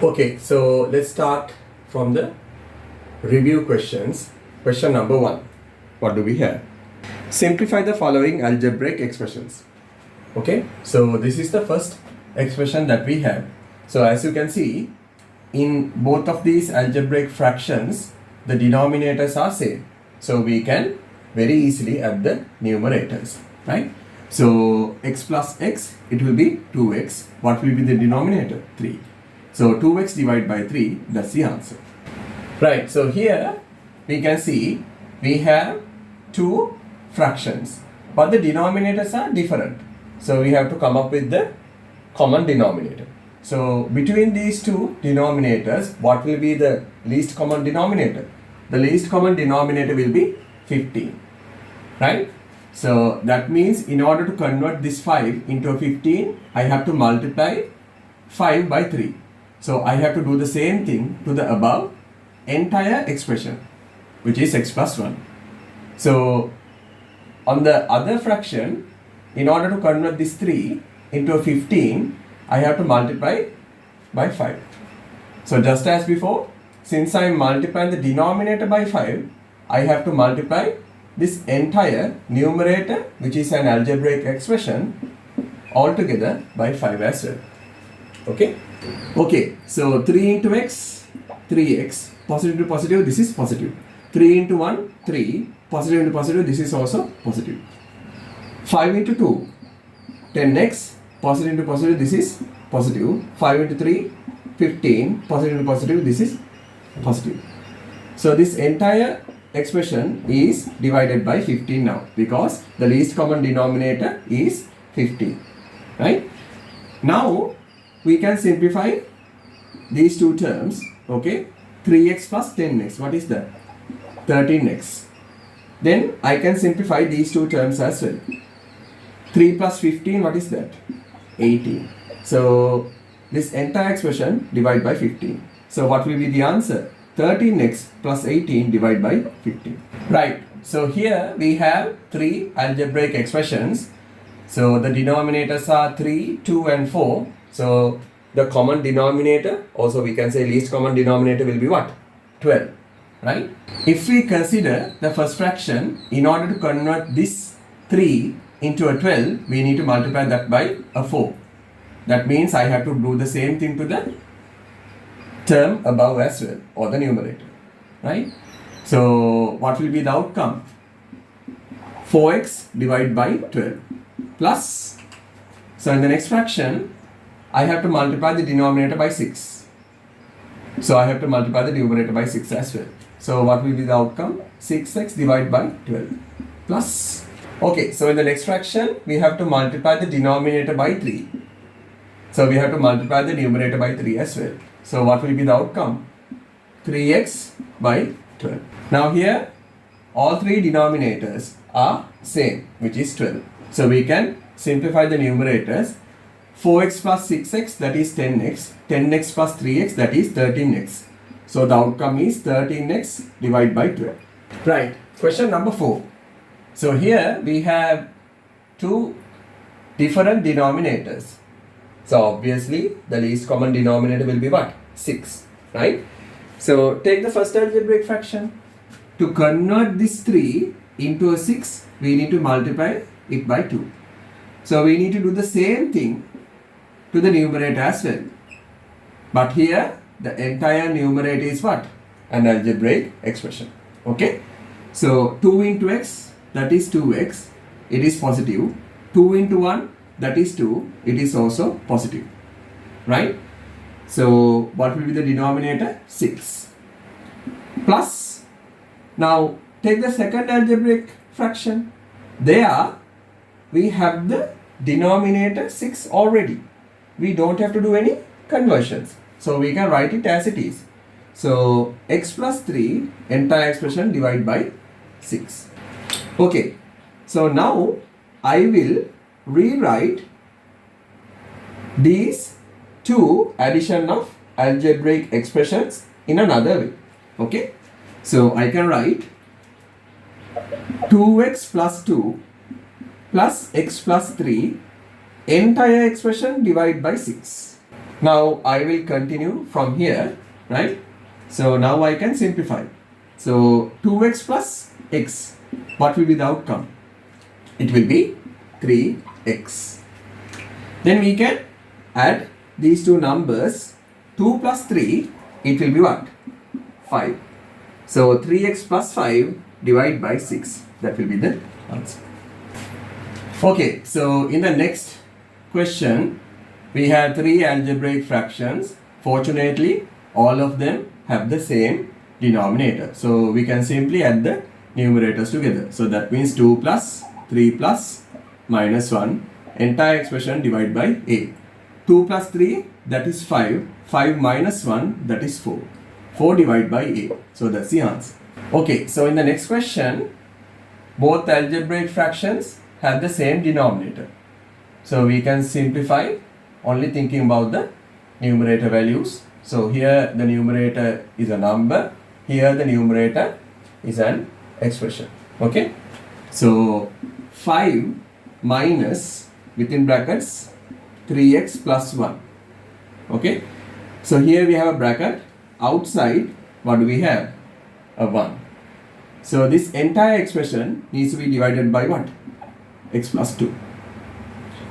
Okay, so let's start from the review questions. Question number 1. What do we have? Simplify the following algebraic expressions. Okay, so this is the first expression that we have. So as you can see, in both of these algebraic fractions, the denominators are same. So we can very easily add the numerators, right? So x plus x, it will be 2x. What will be the denominator? 3. So 2x divided by 3, that's the answer. Right, so here we can see we have two fractions, but the denominators are different. So we have to come up with the common denominator. So between these two denominators, what will be the least common denominator? The least common denominator will be 15, right? So that means in order to convert this 5 into a 15, I have to multiply 5 by 3. So I have to do the same thing to the above entire expression, which is x plus 1. So on the other fraction, in order to convert this 3 into a 15, I have to multiply by 5. So just as before, since I am multiplying the denominator by 5, I have to multiply this entire numerator, which is an algebraic expression, altogether by 5 as well. Okay? Okay, so 3 into x, 3x, positive to positive, this is positive. 3 into 1, 3, positive into positive, this is also positive. 5 into 2, 10x, positive into positive, this is positive. 5 into 3, 15, positive into positive, this is positive. So this entire expression is divided by 15 now, because the least common denominator is 15, right? Now we can simplify these two terms, okay? 3x plus 10x, what is that? 13x. Then I can simplify these two terms as well. 3 plus 15, what is that? 18. So this entire expression divided by 15. So what will be the answer? 13x plus 18 divided by 15. Right. So here we have three algebraic expressions. So the denominators are 3, 2 and 4. So the common denominator, also we can say least common denominator will be what? 12. Right? If we consider the first fraction, in order to convert this 3 into a 12, we need to multiply that by a 4. That means I have to do the same thing to the term above as well, or the numerator, right? So what will be the outcome? 4x divided by 12 plus, so in the next fraction, I have to multiply the denominator by 6. So I have to multiply the numerator by 6 as well. So what will be the outcome? 6x divided by 12 plus. Okay, so in the next fraction, we have to multiply the denominator by 3. So we have to multiply the numerator by 3 as well. So what will be the outcome? 3x by 12. Now here, all three denominators are same, which is 12. So we can simplify the numerators. 4x plus 6x, that is 10x. 10x plus 3x, that is 13x. So the outcome is 13x divided by 12. Right, question number 4. So here we have two different denominators. So obviously the least common denominator will be what? 6, right? So take the first algebraic fraction. To convert this 3 into a 6, we need to multiply it by 2. So we need to do the same thing to the numerator as well. But here the entire numerator is what? An algebraic expression. Okay? So 2 into x, that is 2x, it is positive. 2 into 1, that is 2, it is also positive, right? So what will be the denominator? 6 plus, now take the second algebraic fraction. There we have the denominator 6 already. We don't have to do any conversions, so we can write it as it is. So x plus 3 entire expression divided by 6. Okay, so now I will rewrite these two addition of algebraic expressions in another way. Okay, so I can write 2x plus 2 plus x plus 3 entire expression divided by 6. Now I will continue from here, right? So now I can simplify. So 2x plus x, what will be the outcome? It will be 3x. Then we can add these two numbers. 2 plus 3, it will be what? 5. So 3x plus 5 divided by 6. That will be the answer. Okay, so in the next question, we have 3 algebraic fractions. Fortunately, all of them have the same denominator. So we can simply add the numerators together. So that means 2 plus 3 plus minus 1. Entire expression divided by a. 2 plus 3, that is 5. 5 minus 1, that is 4. 4 divided by a. So that's the answer. Okay, so in the next question, both algebraic fractions have the same denominator. So we can simplify only thinking about the numerator values. So here the numerator is a number. Here the numerator is an expression. Okay. So 5 minus within brackets 3x plus 1. Okay. So here we have a bracket. Outside, what do we have? A 1. So this entire expression needs to be divided by what? X plus 2.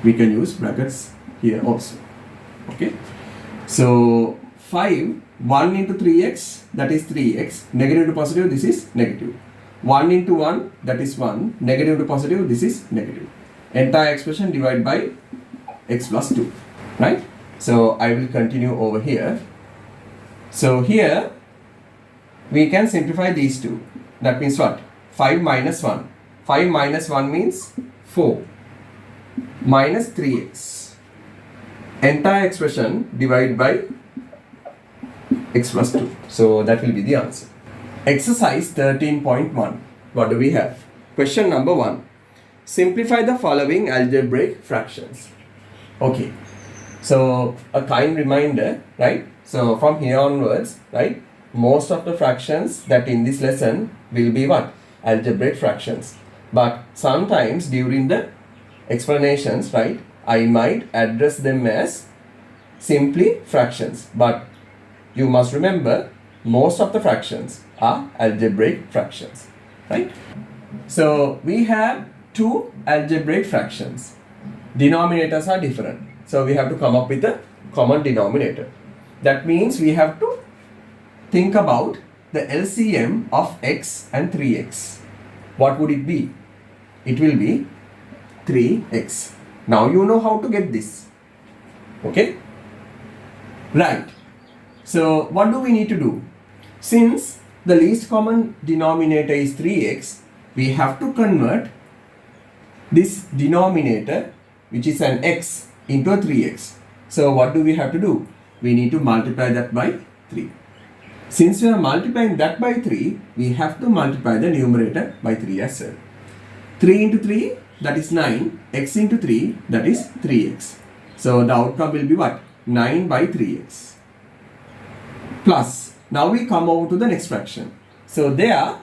We can use brackets here also. Okay. So 5, 1 into 3x, that is 3x. Negative to positive, this is negative. 1 into 1, that is 1. Negative to positive, this is negative. Entire expression divided by x plus 2. Right? So I will continue over here. So here we can simplify these two. That means what? 5 minus 1. 5 minus 1 means 4 minus 3x. Entire expression divided by x plus 2. So that will be the answer. Exercise 13.1. What do we have? Question number 1. Simplify the following algebraic fractions. Okay. So a kind reminder, right? So from here onwards, right? Most of the fractions that in this lesson will be what? Algebraic fractions. But sometimes during the explanations, right, I might address them as simply fractions. But you must remember, most of the fractions are algebraic fractions, right? So we have two algebraic fractions. Denominators are different. So we have to come up with a common denominator. That means we have to think about the LCM of x and 3x. What would it be? It will be 3x. Now you know how to get this. Okay? Right. So what do we need to do? Since the least common denominator is 3x, we have to convert this denominator, which is an x, into a 3x. So what do we have to do? We need to multiply that by 3. Since we are multiplying that by 3, we have to multiply the numerator by 3 as well. 3 into 3, that is 9. X into 3, that is 3x. So the outcome will be what? 9 by 3x. Plus, now we come over to the next fraction. So there,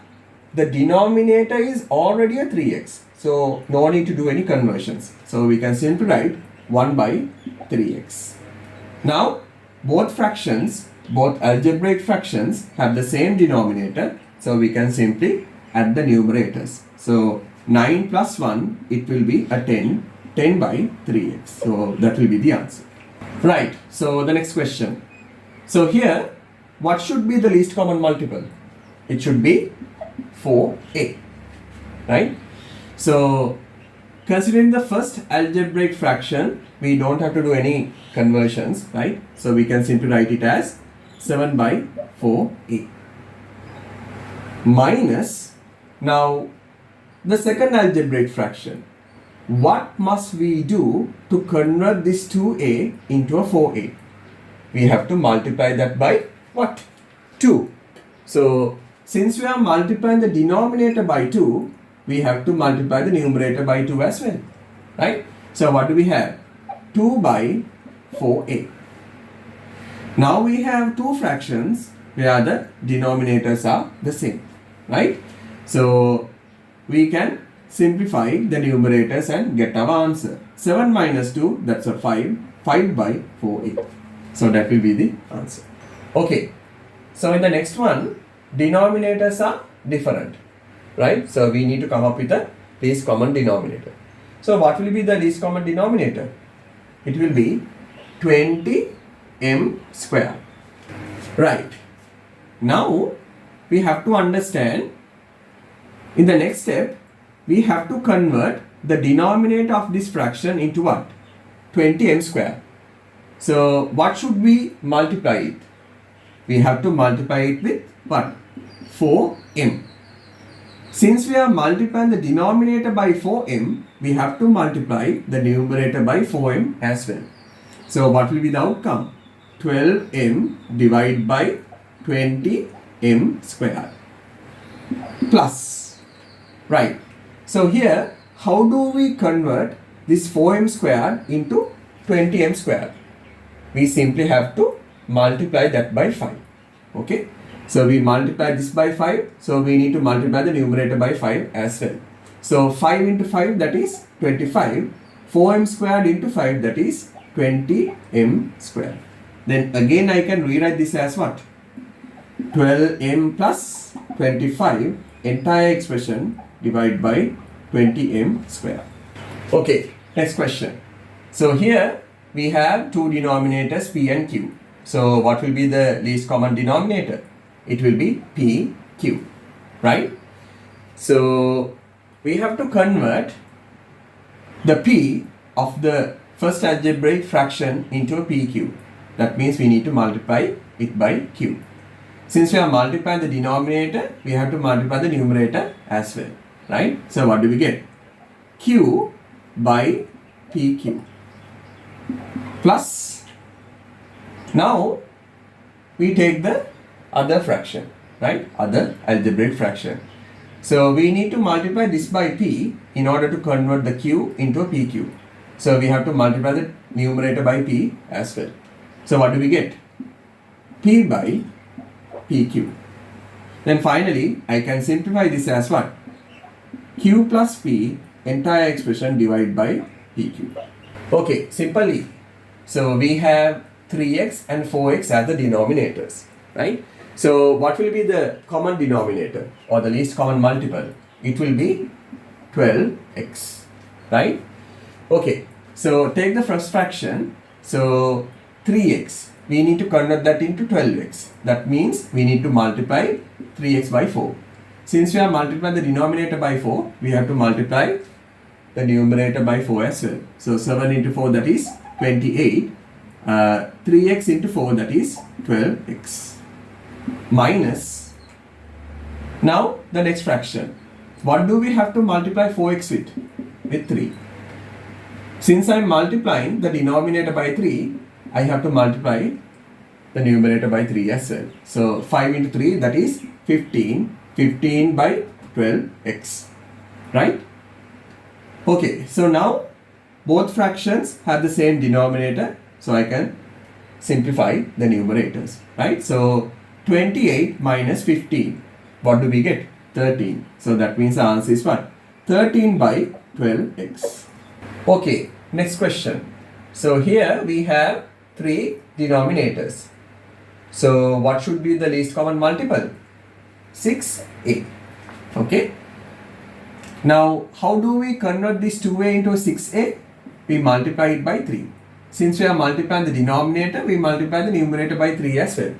the denominator is already a 3x. So no need to do any conversions. So we can simply write 1 by 3x. Now, both fractions, both algebraic fractions have the same denominator. So we can simply add the numerators. So 9 plus 1, it will be a 10. 10 by 3x. So that will be the answer. Right. So the next question. So here, what should be the least common multiple? It should be 4a. Right? So considering the first algebraic fraction, we don't have to do any conversions, right? So we can simply write it as 7 by 4a. Minus, now the second algebraic fraction. What must we do to convert this 2a into a 4a? We have to multiply that by what? 2. So since we are multiplying the denominator by 2, we have to multiply the numerator by 2 as well, right? So what do we have? 2 by 4a. Now we have two fractions where the denominators are the same, right? So we can simplify the numerators and get our answer. 7 minus 2, that's a 5. 5 by 4a. So that will be the answer. Okay. So in the next one, denominators are different, right? So we need to come up with a least common denominator. So what will be the least common denominator? It will be 20m square. Right. Now we have to understand, in the next step, we have to convert the denominator of this fraction into what? 20m square. So what should we multiply it? We have to multiply it with what? 4m. Since we are multiplying the denominator by 4m, we have to multiply the numerator by 4m as well. So what will be the outcome? 12m divided by 20m square plus. Right. So here, how do we convert this 4m square into 20m square? We simply have to multiply that by 5. Okay. So we multiply this by 5. So we need to multiply the numerator by 5 as well. So 5 into 5, that is 25. 4m squared into 5, that is 20m square. Then again I can rewrite this as what? 12m plus 25 entire expression divided by 20m square. Okay, next question. So here we have two denominators p and q. So what will be the least common denominator? It will be pq, right? So we have to convert the p of the first algebraic fraction into a pq. That means we need to multiply it by q. Since we are multiplying the denominator, we have to multiply the numerator as well, right? So what do we get? Q by pq plus, now we take the other fraction, right? Other algebraic fraction. So we need to multiply this by p in order to convert the q into a pq. So we have to multiply the numerator by p as well. So what do we get? P by pq. Then finally, I can simplify this as what? Q plus p entire expression divided by pq. Okay, simply. So we have 3x and 4x as the denominators, right? So what will be the common denominator or the least common multiple? It will be 12x, right? Okay, so take the first fraction. So 3x, we need to convert that into 12x. That means we need to multiply 3x by 4. Since we are multiplying the denominator by 4, we have to multiply the numerator by 4 as well. So 7 into 4, that is 28. 3x into 4, that is 12x. Minus, now the next fraction. What do we have to multiply 4x with? With 3. Since I am multiplying the denominator by 3, I have to multiply the numerator by 3 as well. So 5 into 3, that is 15. 15 by 12x, right? Okay, so now both fractions have the same denominator, so I can simplify the numerators, right? So 28 minus 15, what do we get? 13. So that means the answer is what? 13 by 12x. Okay, next question. So here we have 3 denominators. So what should be the least common multiple? 6a. Okay. Now how do we convert this 2a into 6a? We multiply it by 3. Since we are multiplying the denominator, we multiply the numerator by 3 as well.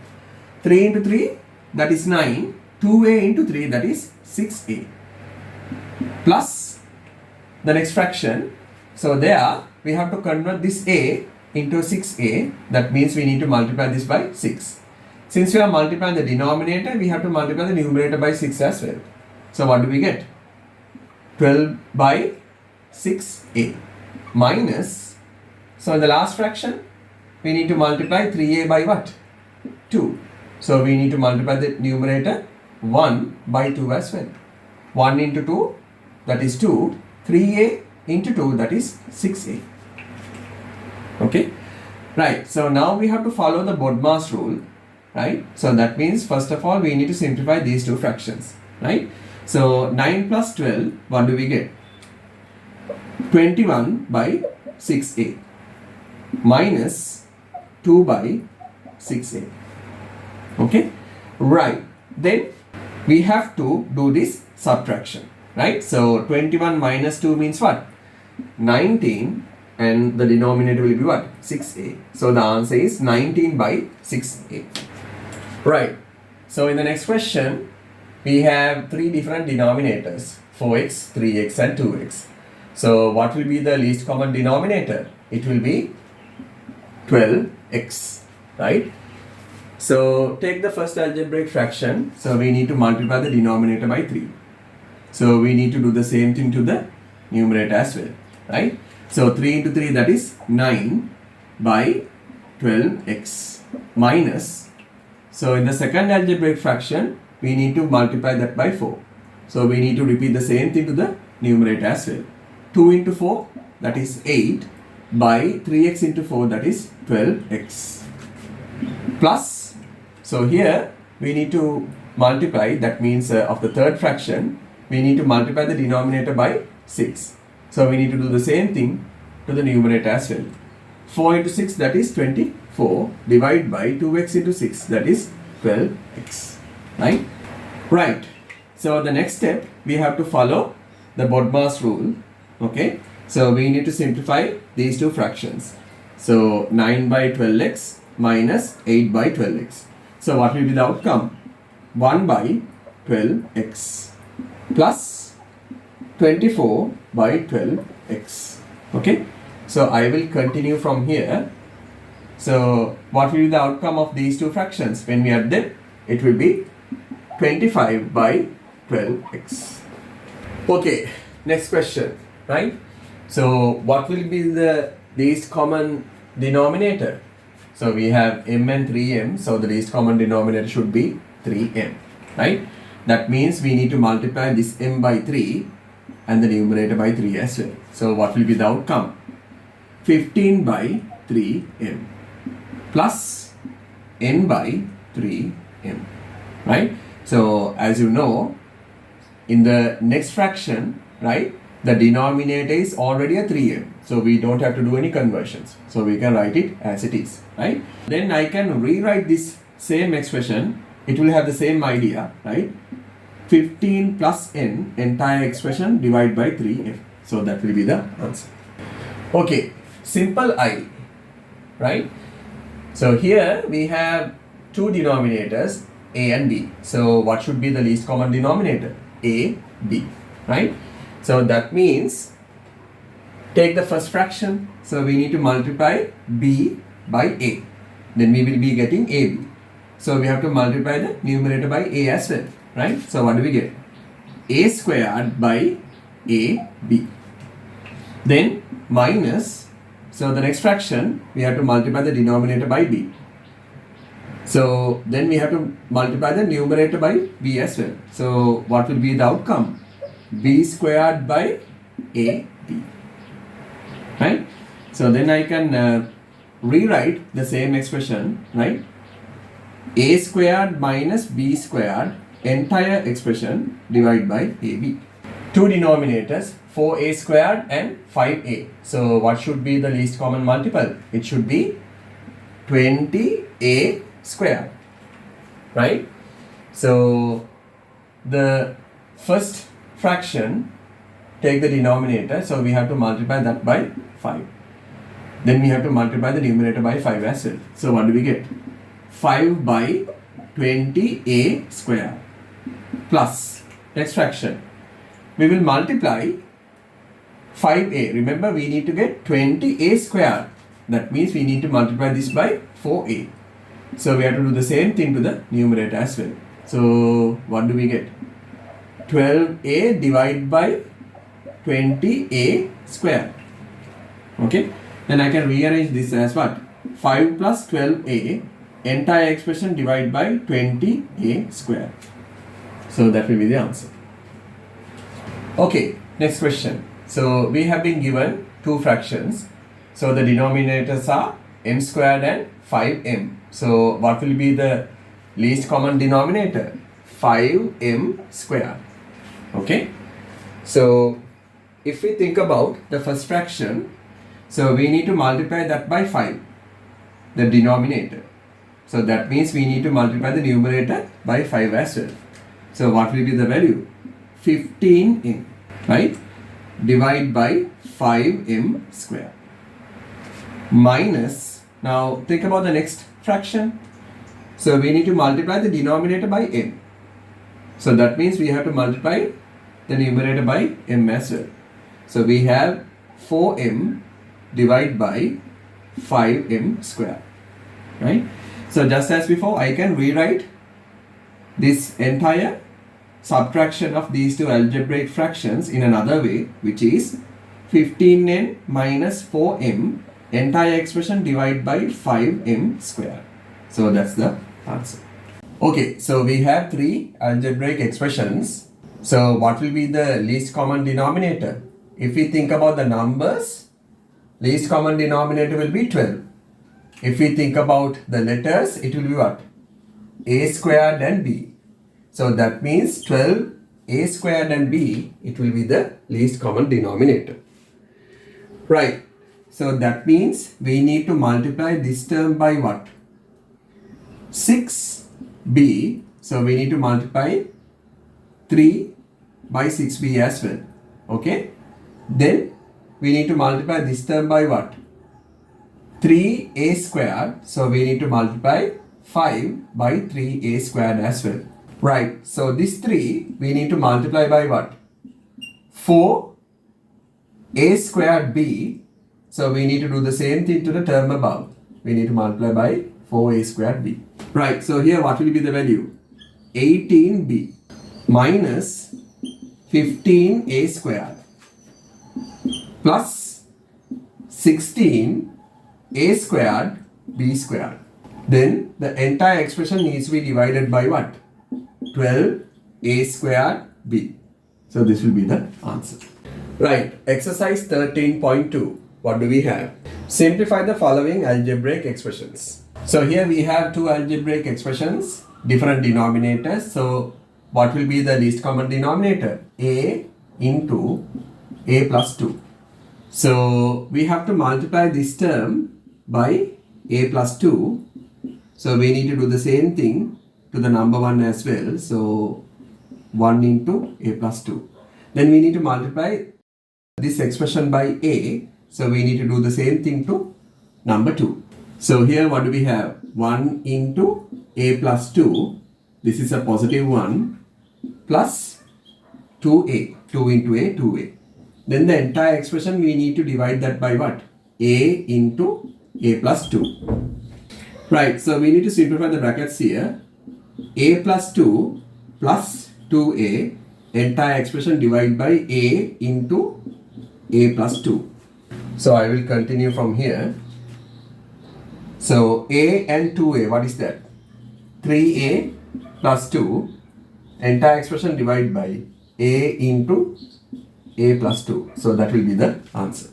3 into 3, that is 9. 2a into 3, that is 6a. Plus the next fraction. So there we have to convert this a into 6a. That means we need to multiply this by 6. Since we are multiplying the denominator, we have to multiply the numerator by 6 as well. So what do we get? 12 by 6a minus, so in the last fraction, we need to multiply 3a by what? 2. So we need to multiply the numerator 1 by 2 as well. 1 into 2, that is 2. 3a into 2, that is 6a. Okay. Right. So now we have to follow the BODMAS rule. Right. So that means first of all we need to simplify these two fractions. Right. So 9 plus 12, what do we get? 21 by 6a minus 2 by 6a. Okay, right. Then we have to do this subtraction, right? So 21 minus 2 means what? 19, and the denominator will be what? 6a. So the answer is 19 by 6a. Right. So in the next question, we have three different denominators, 4x, 3x and 2x. So what will be the least common denominator? It will be 12x, right? So take the first algebraic fraction. So we need to multiply the denominator by 3. So we need to do the same thing to the numerator as well, right? So 3 into 3, that is 9 by 12x minus. So in the second algebraic fraction, we need to multiply that by 4. So we need to repeat the same thing to the numerator as well. 2 into 4, that is 8 by 3x into 4, that is 12x. Plus, so here we need to multiply, that means of the third fraction, we need to multiply the denominator by 6. So we need to do the same thing to the numerator as well. 4 into 6, that is 24, divided by 2x into 6, that is 12x, right? Right. So the next step, we have to follow the BODMAS rule, okay? So we need to simplify these two fractions. So 9 by 12x minus 8 by 12x. So what will be the outcome? 1 by 12x plus 24 by 12x. Okay, so I will continue from here. So what will be the outcome of these two fractions? When we add them, it will be 25 by 12x. Okay, next question, right? So what will be the least common denominator? So we have m and 3m, so the least common denominator should be 3m, right? That means we need to multiply this m by 3 and the numerator by 3 as well. So what will be the outcome? 15 by 3m plus n by 3m, right? So as you know, in the next fraction, right, the denominator is already a 3m. So we don't have to do any conversions. So we can write it as it is, right? Then I can rewrite this same expression. It will have the same idea, right? 15 plus n, entire expression, divided by 3m. So that will be the answer. Okay, simple I, right? So here we have two denominators, a and b. So what should be the least common denominator? A, b, right? So that means take the first fraction. So we need to multiply b by a. Then we will be getting ab. So we have to multiply the numerator by a as well, right? So what do we get? A squared by ab. Then minus, so the next fraction, we have to multiply the denominator by b. So then we have to multiply the numerator by b as well. So what will be the outcome? B squared by ab, right? So then I can rewrite the same expression, right? A squared minus b squared, entire expression, divided by ab. Two denominators, 4a squared and 5a. So what should be the least common multiple? It should be 20a squared, right? So the first fraction, take the denominator, so we have to multiply that by 5. Then we have to multiply the numerator by 5 as well. So what do we get? 5 by 20a squared plus, next fraction, we will multiply 5a. Remember, we need to get 20a squared. That means we need to multiply this by 4a. So we have to do the same thing to the numerator as well. So what do we get? 12a divided by 20a squared. Okay. Then I can rearrange this as what? 5 plus 12a, entire expression, divided by 20a squared. So that will be the answer. Okay, next question. So we have been given two fractions. So the denominators are m squared and 5m. So what will be the least common denominator? 5m squared. Okay. So if we think about the first fraction, so we need to multiply that by 5. the denominator. So that means we need to multiply the numerator by 5 as well. So what will be the value? 15m, right? Divide by 5m square. Minus, now think about the next fraction. So we need to multiply the denominator by m. So that means we have to multiply the numerator by m as well. So we have 4m divided by 5m square, right? So just as before, I can rewrite this entire subtraction of these two algebraic fractions in another way, which is 15n minus 4m entire expression divided by 5m square. So that's the answer. Okay, so we have three algebraic expressions. So what will be the least common denominator? If we think about the numbers, least common denominator will be 12. If we think about the letters, it will be what? A squared and b. So that means 12 a squared and b, it will be the least common denominator. Right. So that means we need to multiply this term by what? 6b. So we need to multiply 3 by 6b as well. Okay. Then we need to multiply this term by what? 3a squared. So we need to multiply 5 by 3a squared as well. Right. So this 3 we need to multiply by what? 4a squared b. So we need to do the same thing to the term above. We need to multiply by 4a squared b. Right. So here what will be the value? 18b minus 15a squared plus 16a squared b squared. Then the entire expression needs to be divided by what? 12a squared b. So this will be the answer. Right. Exercise 13.2. What do we have? Simplify the following algebraic expressions. So here we have two algebraic expressions, different denominators. So what will be the least common denominator? A into a plus 2. So we have to multiply this term by a plus 2. So we need to do the same thing to the number 1 as well. So 1 into a plus 2. Then we need to multiply this expression by a. So we need to do the same thing to number 2. So here what do we have? 1 into a plus 2. This is a positive 1 plus 2a. 2 into a, 2a. Then the entire expression we need to divide that by what? A into a plus 2. Right. So we need to simplify the brackets here. A plus 2 plus 2a. Entire expression divided by a into a plus 2. So I will continue from here. So a and 2a, what is that? 3a plus 2. Entire expression divided by a into a plus 2. So that will be the answer.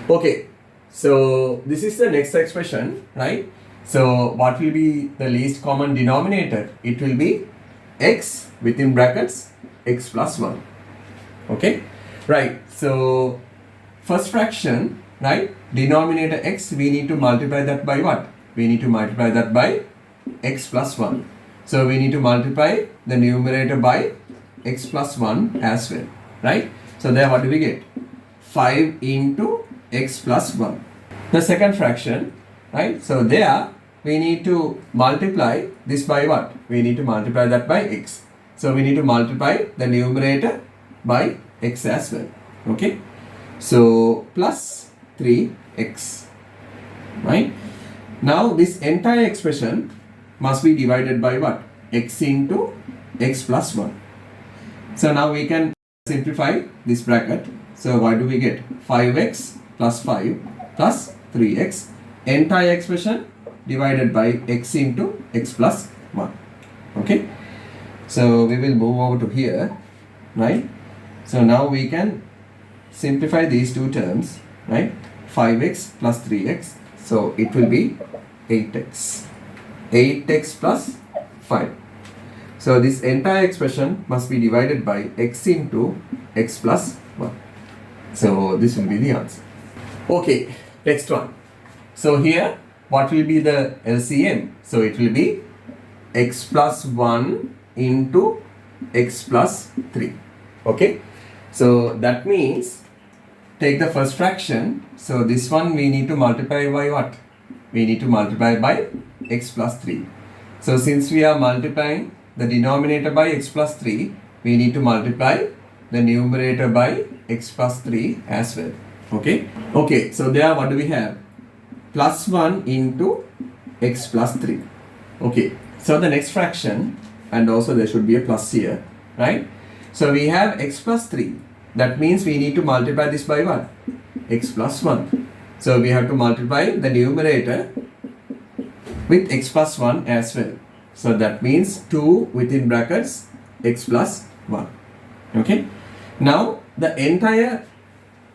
Okay. So this is the next expression, right? So what will be the least common denominator? It will be x within brackets x plus 1. Okay. Right. So first fraction, right? Denominator x, we need to multiply that by what? We need to multiply that by x plus 1. So we need to multiply the numerator by x plus 1 as well, right? So there what do we get? 5 into x plus 1. The second fraction, right? So there we need to multiply this by what? We need to multiply that by x. So we need to multiply the numerator by x as well. Okay. So plus 3x, right? Now this entire expression must be divided by what? X into x plus 1. So now we can simplify this bracket. So what do we get? 5x plus 5 plus 3x. Entire expression divided by x into x plus 1. Okay. So we will move over to here, right? So now we can simplify these two terms, right? 5x plus 3x. So it will be 8x. 8x plus 5. So this entire expression must be divided by x into x plus 1. So this will be the answer. Okay, next one. So here what will be the LCM? So it will be x plus 1 into x plus 3. Okay. So that means take the first fraction. So this one we need to multiply by what? We need to multiply by x plus 3. So since we are multiplying the denominator by x plus 3, we need to multiply the numerator by x plus 3 as well. Okay. Okay. So there what do we have? Plus 1 into x plus 3. Okay. So the next fraction, and also there should be a plus here, right? So we have x plus 3. That means we need to multiply this by what? X plus 1. So we have to multiply the numerator with x plus 1 as well. So that means 2 within brackets x plus 1. Okay. Now the entire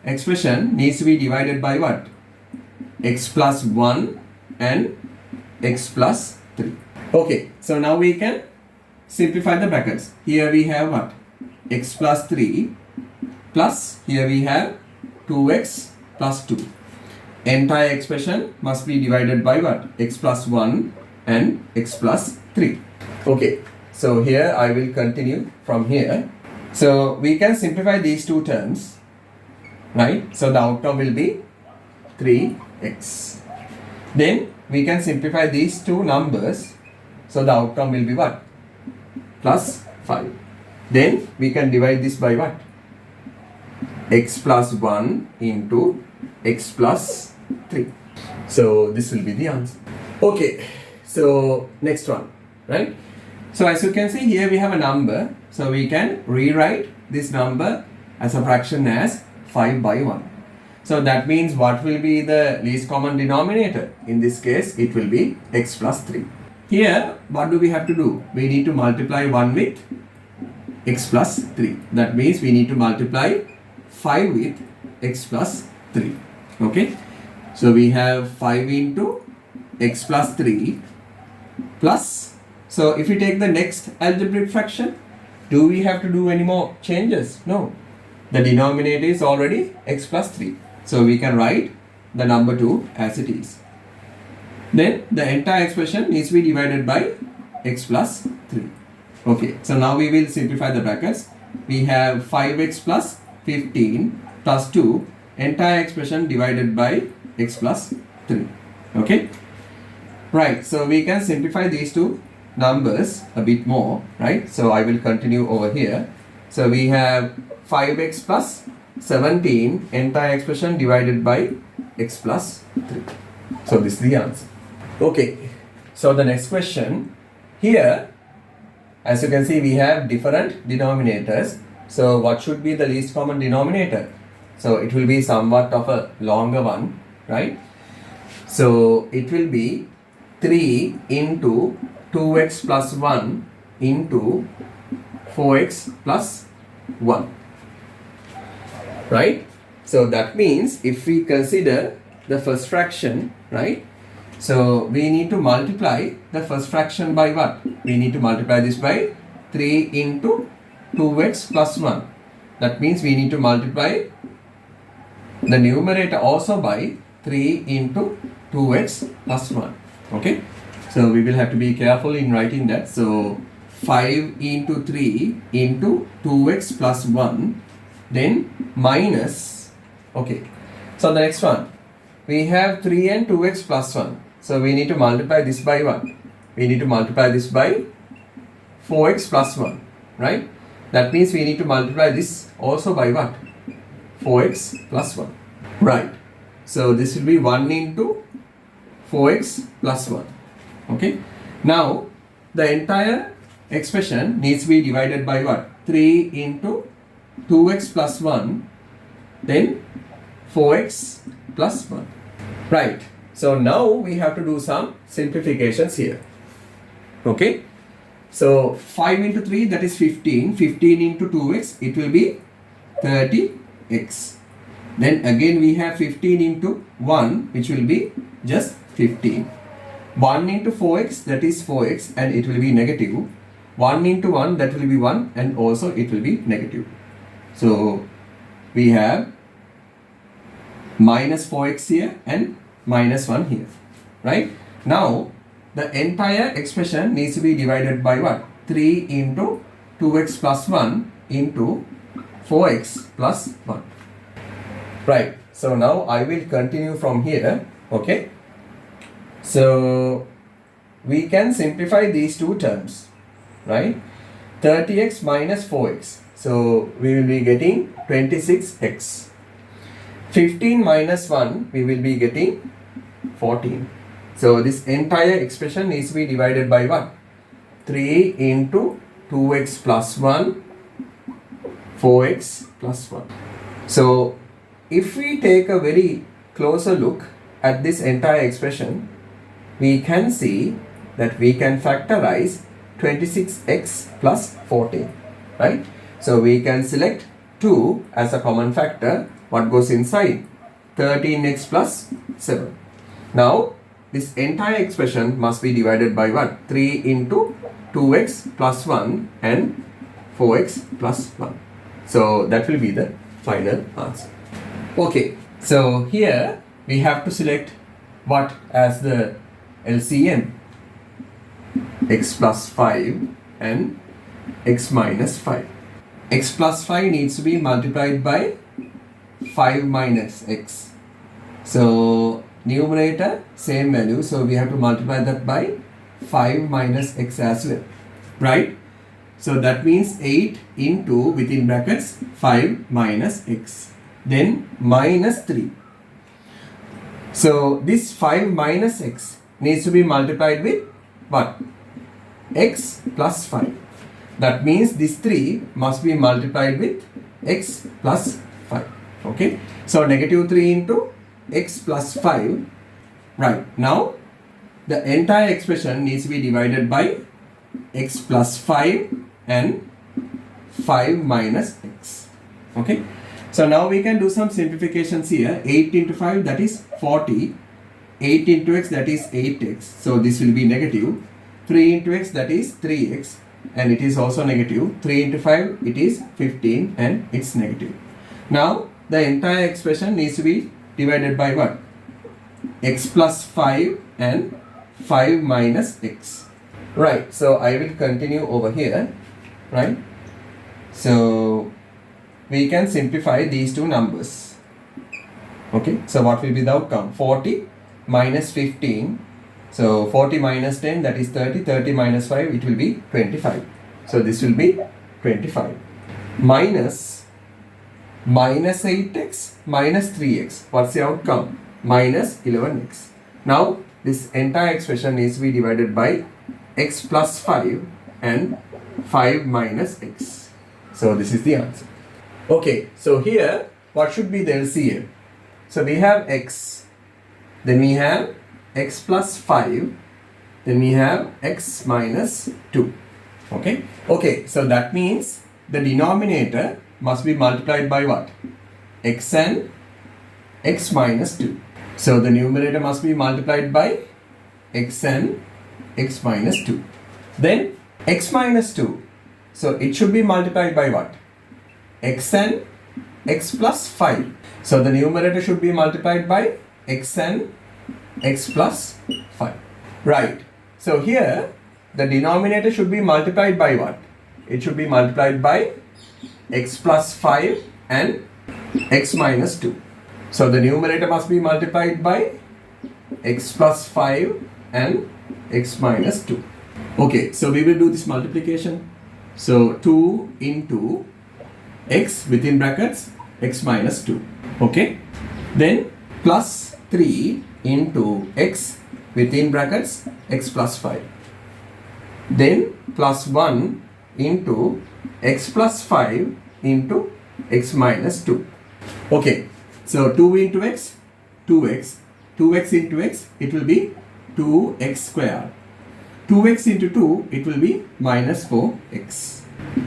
expression needs to be divided by what? X plus 1 and x plus 3. Okay. So now we can simplify the brackets. Here we have what? X plus 3 plus here we have 2x plus 2. Entire expression must be divided by what? X plus 1 and x plus 3. Okay. So here I will continue from here. So we can simplify these two terms, right? So the outcome will be 3x. Then we can simplify these two numbers. So the outcome will be what? Plus 5. Then we can divide this by what? X plus 1 into x plus 3. So this will be the answer. Okay. So next one, right? So as you can see here we have a number. So we can rewrite this number as a fraction as 5 by 1. So that means what will be the least common denominator? In this case it will be x plus 3. Here what do we have to do? We need to multiply 1 with x plus 3. That means we need to multiply 5 with x plus 3. Okay. So we have 5 into x plus 3 plus. So if we take the next algebraic fraction, do we have to do any more changes? No. The denominator is already x plus 3. So we can write the number 2 as it is. Then the entire expression needs to be divided by x plus 3. Okay. So now we will simplify the brackets. We have 5x plus 15 plus 2. Entire expression divided by x plus 3. Okay. Right. So we can simplify these two numbers a bit more, right? So I will continue over here. So we have 5x plus 17 entire expression divided by x plus 3. So this is the answer. Okay. So the next question here, as you can see, we have different denominators. So what should be the least common denominator? So it will be somewhat of a longer one, right? So it will be 3 into 2x plus 1 into 4x plus 1, right? So that means if we consider the first fraction, right? So we need to multiply the first fraction by what? We need to multiply this by 3 into 2x plus 1. That means we need to multiply the numerator also by 3 into 2x plus 1. Okay. So we will have to be careful in writing that. So 5 into 3 into 2x plus 1, then minus. Okay. So the next one, we have 3 and 2x plus 1. So we need to multiply this by what? We need to multiply this by 4x plus 1, right? That means we need to multiply this also by what? 4x plus 1. Right. So this will be 1 into 4x plus 1. Okay. Now the entire expression needs to be divided by what? 3 into 2x plus 1, then 4x plus 1. Right. So now we have to do some simplifications here. Okay. So 5 into 3, that is 15. 15 into 2x, it will be 30x. Then again we have 15 into 1, which will be just 15. 1 into 4x, that is 4x, and it will be negative. 1 into 1, that will be 1, and also it will be negative. So we have minus 4x here and minus 1 here. right? Now the entire expression needs to be divided by what? 3 into 2x plus 1 into 4x plus 1. Right. So now I will continue from here. Okay. So we can simplify these two terms, right? 30x minus 4x. So we will be getting 26x. 15 minus 1, we will be getting 14. So this entire expression needs to be divided by what? 3 into 2x plus 1, 4x plus 1. So if we take a very closer look at this entire expression, we can see that we can factorize 26x plus 14, right? So we can select 2 as a common factor. What goes inside? 13x plus 7. Now this entire expression must be divided by what? 3 into 2x plus 1 and 4x plus 1. So that will be the final answer. Okay, so here we have to select what as the LCM? X plus 5 and x minus 5. X plus 5 needs to be multiplied by 5 minus x. So numerator same value, so we have to multiply that by 5 minus x as well, right? So that means 8 into within brackets 5 minus x, then minus 3. So this 5 minus x needs to be multiplied with what? X plus 5. That means this 3 must be multiplied with x plus 5. Okay, so negative 3 into x plus 5. Right, now the entire expression needs to be divided by x plus 5 and 5 minus x. Okay, so now we can do some simplifications here. 8 into 5, that is 40. 8 into x, that is 8x. So this will be negative. 3 into x, that is 3x, and it is also negative. 3 into 5, it is 15 and it's negative. Now the entire expression needs to be divided by what? X plus 5 and 5 minus x. Right, so I will continue over here, right? So we can simplify these two numbers. Okay, so what will be the outcome? 40 minus 15. So 40 minus 10, that is 30. 30 minus 5, it will be 25. So this will be 25. Minus 8x minus 3x. What's the outcome? Minus 11x. Now this entire expression needs to be divided by x plus 5 and 5 minus x. So this is the answer. Okay, so here what should be the LCM? So we have x, then we have x plus 5, then we have x minus 2. Okay, so that means the denominator must be multiplied by what? X and x minus 2. So the numerator must be multiplied by x and x minus 2. Then x minus 2. So it should be multiplied by what? X and x plus 5. So the numerator should be multiplied by x and x plus 5. Right. So here the denominator should be multiplied by what? It should be multiplied by x plus 5 and x minus 2. So the numerator must be multiplied by x plus 5 and x minus 2. Okay, so we will do this multiplication. So 2 into x within brackets x minus 2. Okay, then plus 3 into x within brackets x plus 5. Then plus 1 into x plus 5 into x minus 2. Okay, so 2 into x, 2x. 2x into x, it will be 2x squared. 2x into 2, it will be minus 4x.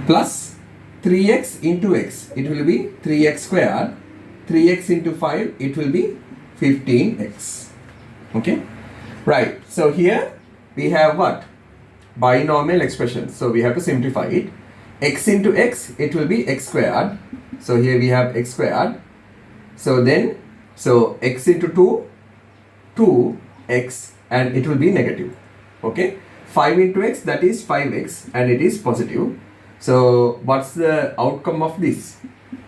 Plus 3x into x, it will be 3x squared. 3x into 5, it will be 15x. Okay, right. So here we have what? Binomial expression. So we have to simplify it. X into x, it will be x squared. So here we have x squared. So then, so x into 2, 2x and it will be negative. Okay, 5 into x, that is 5x, and it is positive. So what's the outcome of this?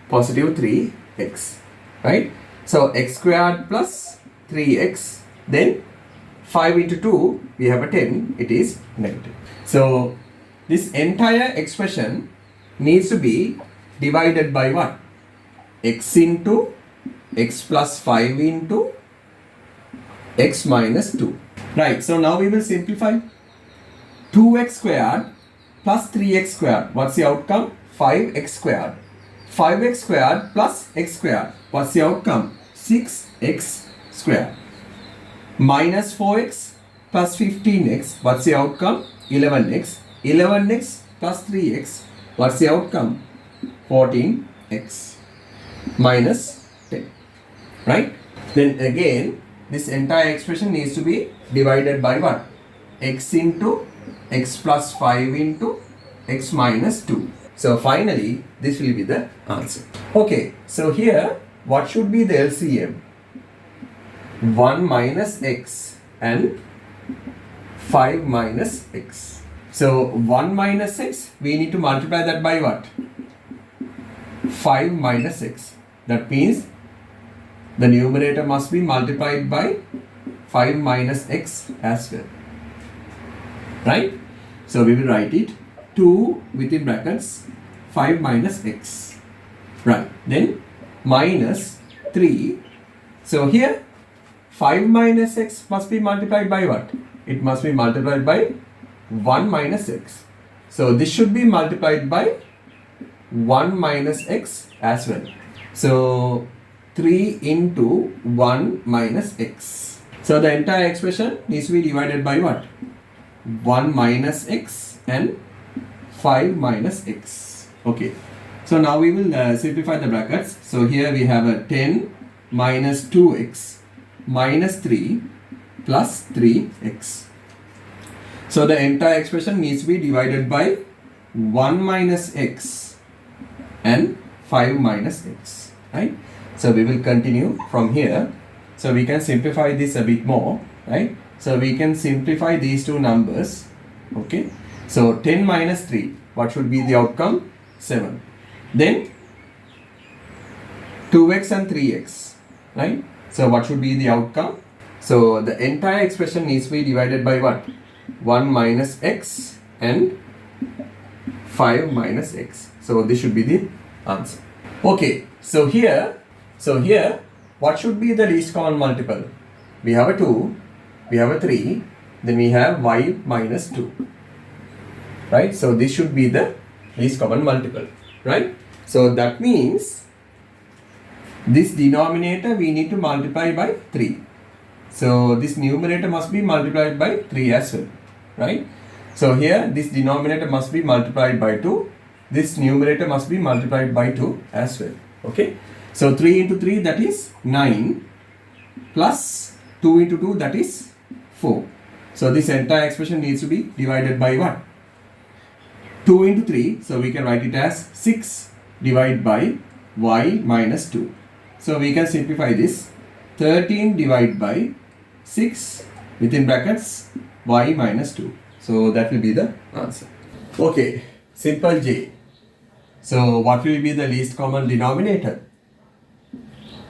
Positive 3x, right? So x squared plus 3x, then 5 into 2, we have a 10, it is negative. So this entire expression needs to be divided by what? X into x plus 5 into x minus 2. Right, so now we will simplify. 2x squared plus 3x squared. What's the outcome? 5x squared. 5x squared plus x squared. What's the outcome? 6x squared. Minus 4x plus 15x. What's the outcome? 11x. 11x plus 3x. What's the outcome? 14x. Minus 10. Right? Then again, this entire expression needs to be divided by what? X into x plus 5 into x minus 2. So finally, this will be the answer. Okay, so here, what should be the LCM? 1 minus x and 5 minus x. So 1 minus x, we need to multiply that by what? 5 minus x. That means the numerator must be multiplied by 5 minus x as well. Right? So we will write it 2 within brackets 5 minus x. Right. Then minus 3. So here 5 minus x must be multiplied by what? It must be multiplied by 1 minus x. So this should be multiplied by 1 minus x as well. So 3 into 1 minus x. So the entire expression needs to be divided by what? 1 minus x and 5 minus x. Okay. So now we will simplify the brackets. So here we have a 10 minus 2x minus 3 plus 3x. So the entire expression needs to be divided by 1 minus x and 5 minus x. Right? So we will continue from here. So we can simplify this a bit more. Right? So we can simplify these two numbers. Okay. So 10 minus 3. What should be the outcome? 7. Then 2x and 3x. Right. So what should be the outcome? So the entire expression needs to be divided by what? 1 minus x and 5 minus x. So this should be the answer. Okay. So here, what should be the least common multiple? We have a 2, we have a 3, then we have y minus 2. Right? So this should be the least common multiple. Right? So that means this denominator we need to multiply by 3. So this numerator must be multiplied by 3 as well. Right? So here this denominator must be multiplied by 2. This numerator must be multiplied by 2 as well. Okay? So 3 into 3, that is 9, plus 2 into 2, that is 4. So this entire expression needs to be divided by what? 2 into 3, so we can write it as 6 divided by y minus 2. So we can simplify this. 13 divided by 6 within brackets y minus 2. So that will be the answer. Okay, simple J. So what will be the least common denominator?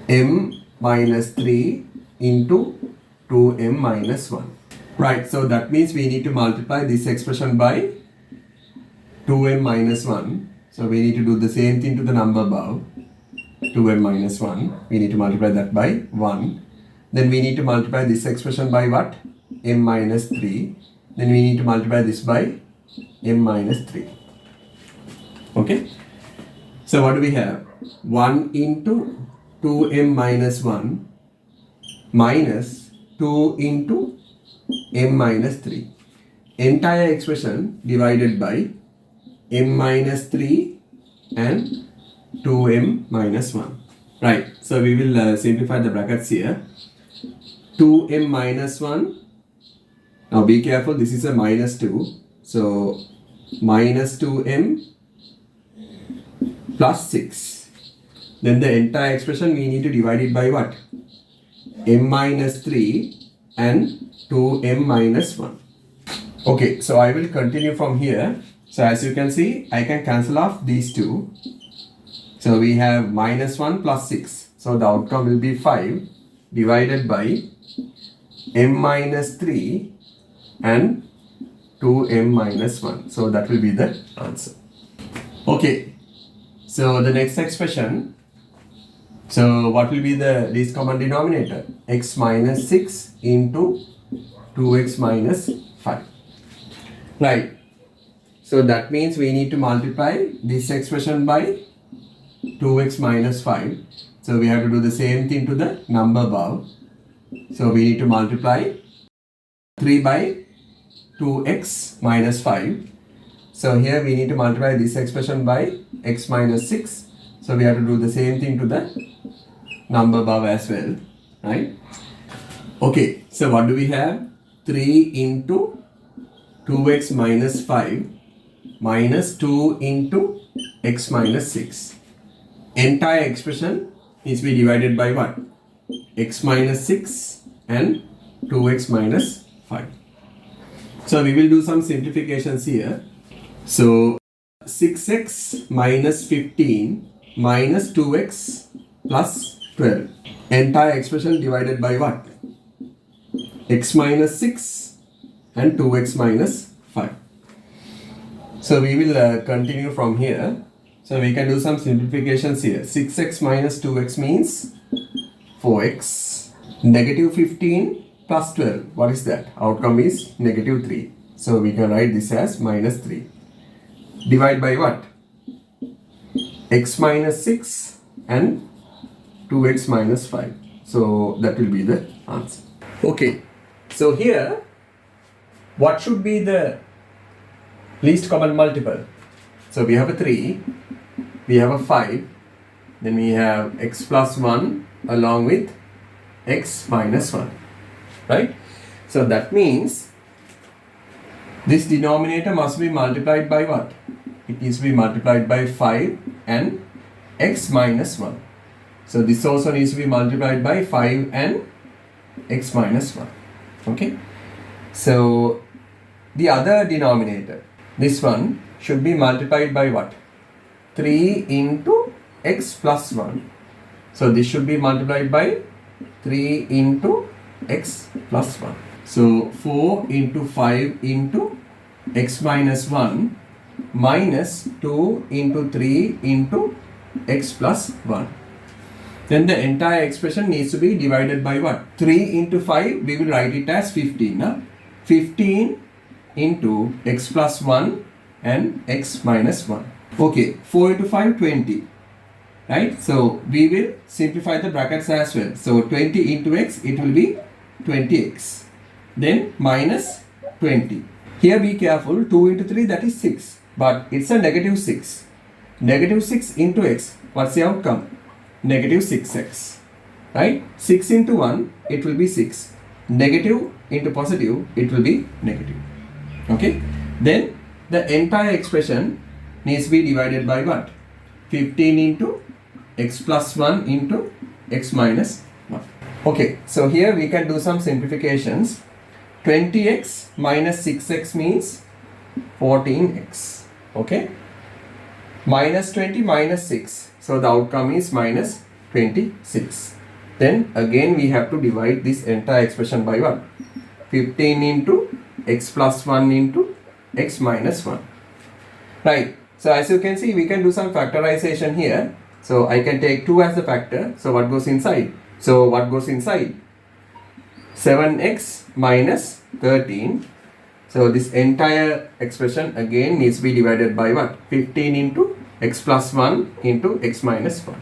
M minus 3 into 2m minus 1. Right, so that means we need to multiply this expression by 2m minus 1. So we need to do the same thing to the number above. 2m minus 1. We need to multiply that by 1. Then we need to multiply this expression by what? M minus 3. Then we need to multiply this by m minus 3. Okay. So what do we have? 1 into 2m minus 1 minus 2 into m minus 3. Entire expression divided by m minus 3 and 2m minus 1. Right. So we will simplify the brackets here. 2m minus 1. Now be careful. This is a minus 2. So minus 2m plus 6. Then the entire expression we need to divide it by what? M minus 3 and 2m minus 1. Okay, so I will continue from here. So as you can see, I can cancel off these two. So we have minus 1 plus 6. So the outcome will be 5 divided by m minus 3 and 2m minus 1. So that will be the answer. Okay, so the next expression. So what will be the least common denominator? X minus 6 into 2x minus 5. Right. So that means we need to multiply this expression by 2x minus 5. So we have to do the same thing to the number above. So we need to multiply 3 by 2x minus 5. So here we need to multiply this expression by x minus 6. So we have to do the same thing to the number above as well, right? Okay, so what do we have? 3 into 2x minus 5 minus 2 into x minus 6. Entire expression needs to be divided by what? X minus 6 and 2x minus 5. So we will do some simplifications here. So 6x minus 15 minus 2x plus 12. Entire expression divided by what? X minus 6 and 2x minus 5. So we will continue from here. So we can do some simplifications here. 6x minus 2x means 4x. Negative 15 plus 12. What is that? Outcome is negative 3. So we can write this as minus 3. Divide by what? X minus 6 and 2x minus 5. So that will be the answer. Okay. So here, what should be the least common multiple? So we have a 3, we have a 5, then we have x plus 1 along with x minus 1, right? So that means this denominator must be multiplied by what? It needs to be multiplied by 5 and x minus 1. So this also needs to be multiplied by 5 and x minus 1. Okay. So the other denominator, this one should be multiplied by what? 3 into x plus 1. So this should be multiplied by 3 into x plus 1. So 4 into 5 into x minus 1 minus 2 into 3 into x plus 1. Then the entire expression needs to be divided by what? 3 into 5, we will write it as 15. Huh? 15 into x plus 1 and x minus 1. Okay, 4 into 5, 20. Right? So we will simplify the brackets as well. So 20 into x, it will be 20x. Then minus 20. Here be careful, 2 into 3, that is 6. But it's a negative 6. Negative 6 into x, what's the outcome? Negative 6x. Right? 6 into 1, it will be 6. Negative into positive, it will be negative. Okay? Then the entire expression needs to be divided by what? 15 into x plus 1 into x minus 1. Okay, so here we can do some simplifications. 20x minus 6x means 14x. Okay? Minus 20 minus 6. So the outcome is minus 26. Then again we have to divide this entire expression by what? 15 into x plus 1 into x minus 1. Right. So as you can see, we can do some factorization here. So I can take 2 as the factor. So what goes inside? So what goes inside? 7x minus 13. So this entire expression again needs to be divided by what? 15 into x plus 1 into x minus 1.